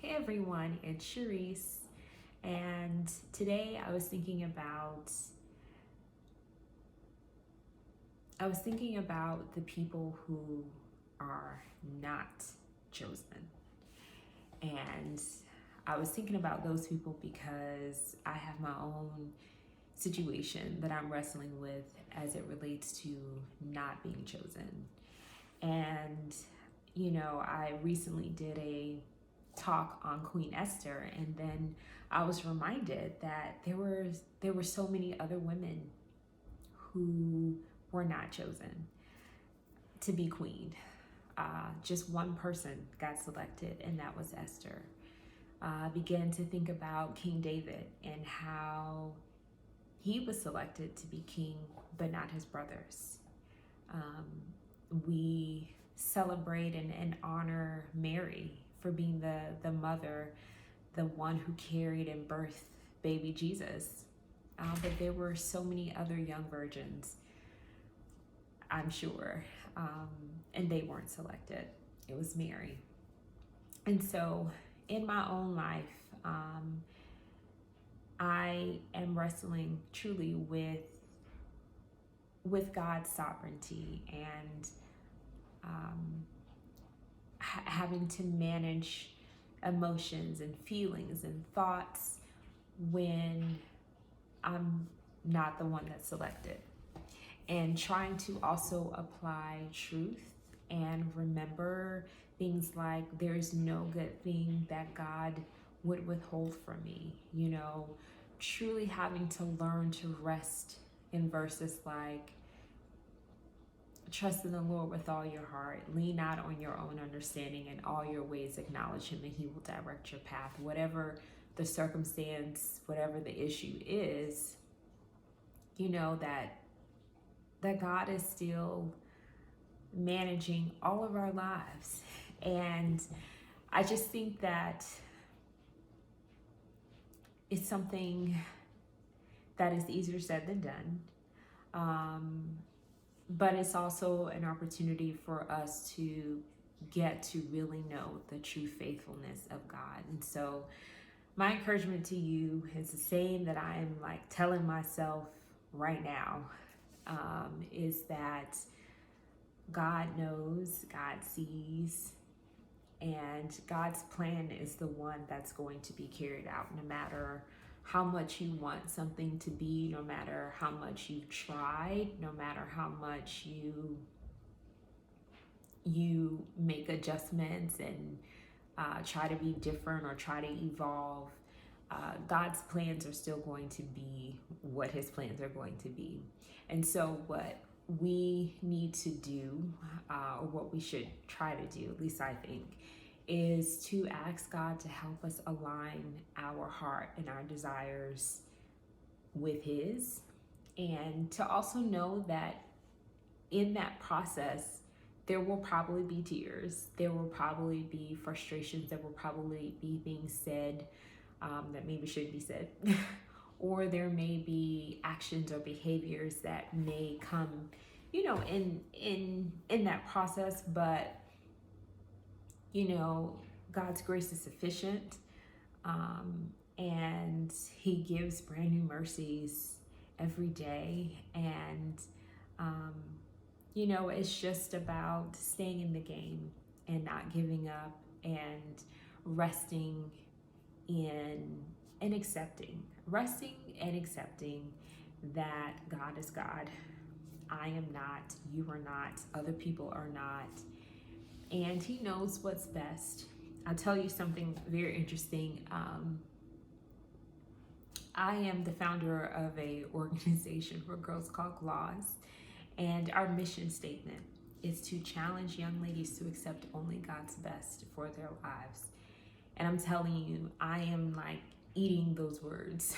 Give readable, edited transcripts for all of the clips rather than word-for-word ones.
Hey everyone, it's Sharice, and today I was thinking about the people who are not chosen. And I was thinking about those people because I have my own situation that I'm wrestling with as it relates to not being chosen. And I recently did a talk on Queen Esther, and then I was reminded that there were so many other women who were not chosen to be queen. Just one person got selected, and that was Esther. I began to think about King David and how he was selected to be king, but not his brothers. We celebrate and honor Mary for being the mother, the one who carried and birthed baby Jesus. But there were so many other young virgins, I'm sure, and they weren't selected. It was Mary. And so in my own life, I am wrestling truly with God's sovereignty and having to manage emotions and feelings and thoughts when I'm not the one that's selected, and trying to also apply truth and remember things like there's no good thing that God would withhold from me. Truly having to learn to rest in verses like, trust in the Lord with all your heart, lean not on your own understanding, in all your ways acknowledge him, and he will direct your path. Whatever the circumstance, whatever the issue is, that God is still managing all of our lives. And I just think that it's something that is easier said than done. But it's also an opportunity for us to get to really know the true faithfulness of God. And so my encouragement to you is the same that I am telling myself right now, is that God knows, God sees, and God's plan is the one that's going to be carried out, no matter how much you want something to be, no matter how much you've tried, no matter how much you make adjustments and try to be different or try to evolve. God's plans are still going to be what his plans are going to be. And so what we need to do, or what we should try to do, at least I think, is to ask God to help us align our heart and our desires with his, and to also know that in that process, there will probably be tears, there will probably be frustrations, there will probably be things said that maybe shouldn't be said, or there may be actions or behaviors that may come, in that process. But God's grace is sufficient, and he gives brand new mercies every day. And it's just about staying in the game and not giving up, and resting in and accepting that God is God. I am not, you are not, other people are not, and he knows what's best. I'll tell you something very interesting. I am the founder of a organization for girls called Gloss, and our mission statement is to challenge young ladies to accept only God's best for their lives. And I'm telling you, I am eating those words,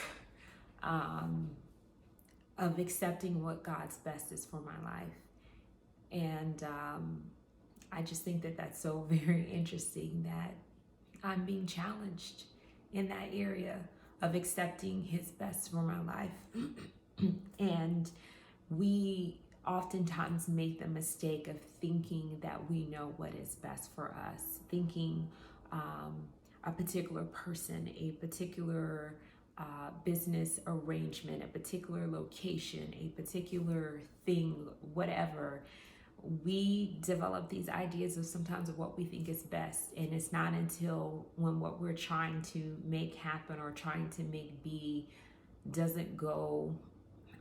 of accepting what God's best is for my life. And I just think that that's so very interesting that I'm being challenged in that area of accepting his best for my life. And we oftentimes make the mistake of thinking that we know what is best for us, thinking a particular person, a particular business arrangement, a particular location, a particular thing, whatever. We develop these ideas of sometimes of what we think is best, and it's not until when what we're trying to make happen or trying to make be doesn't go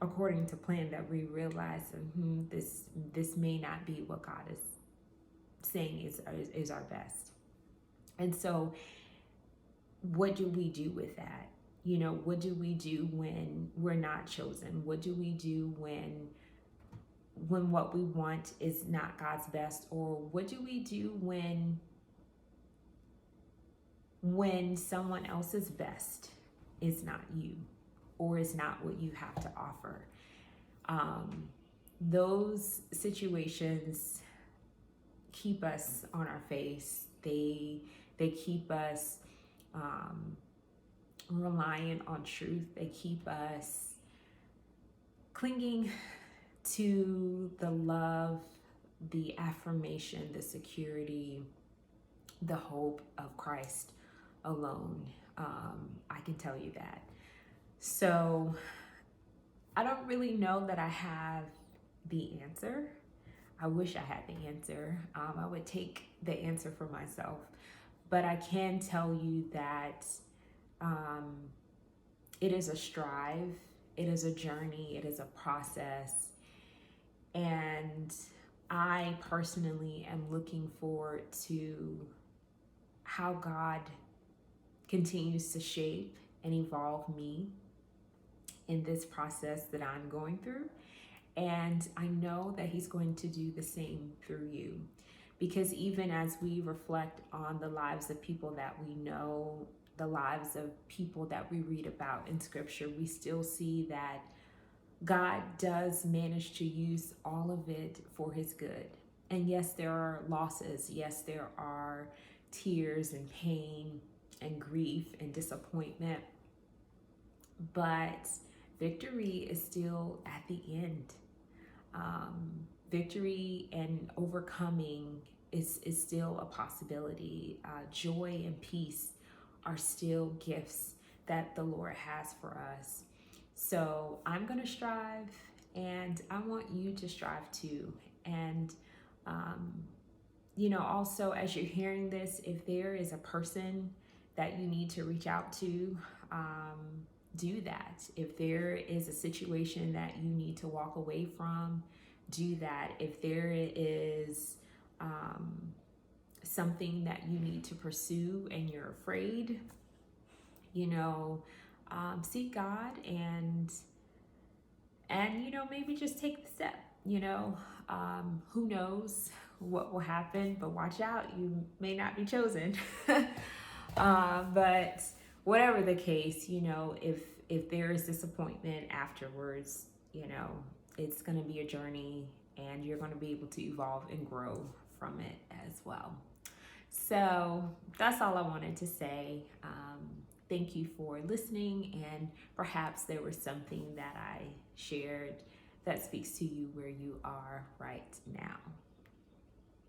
according to plan that we realize this may not be what God is saying is our best. And so what do we do with that? What do we do when we're not chosen? What do we do when what we want is not God's best? Or what do we do when someone else's best is not you, or is not what you have to offer? Those situations keep us on our face. They keep us reliant on truth. They keep us clinging to the love, the affirmation, the security, the hope of Christ alone. I can tell you that. So I don't really know that I have the answer. I wish I had the answer. I would take the answer for myself. But I can tell you that it is a strive, it is a journey, it is a process. And I personally am looking forward to how God continues to shape and evolve me in this process that I'm going through. And I know that He's going to do the same through you. Because even as we reflect on the lives of people that we know, the lives of people that we read about in Scripture, we still see that God does manage to use all of it for His good. And yes, there are losses. Yes, there are tears and pain and grief and disappointment. But victory is still at the end. Victory and overcoming is still a possibility. Joy and peace are still gifts that the Lord has for us. So I'm going to strive, and I want you to strive too. And, also as you're hearing this, if there is a person that you need to reach out to, do that. If there is a situation that you need to walk away from, do that. If there is something that you need to pursue and you're afraid, seek God and maybe just take the step. Who knows what will happen, but watch out, you may not be chosen. But whatever the case, if there is disappointment afterwards, it's going to be a journey, and you're going to be able to evolve and grow from it as well. So that's all I wanted to say. Thank you for listening, and perhaps there was something that I shared that speaks to you where you are right now.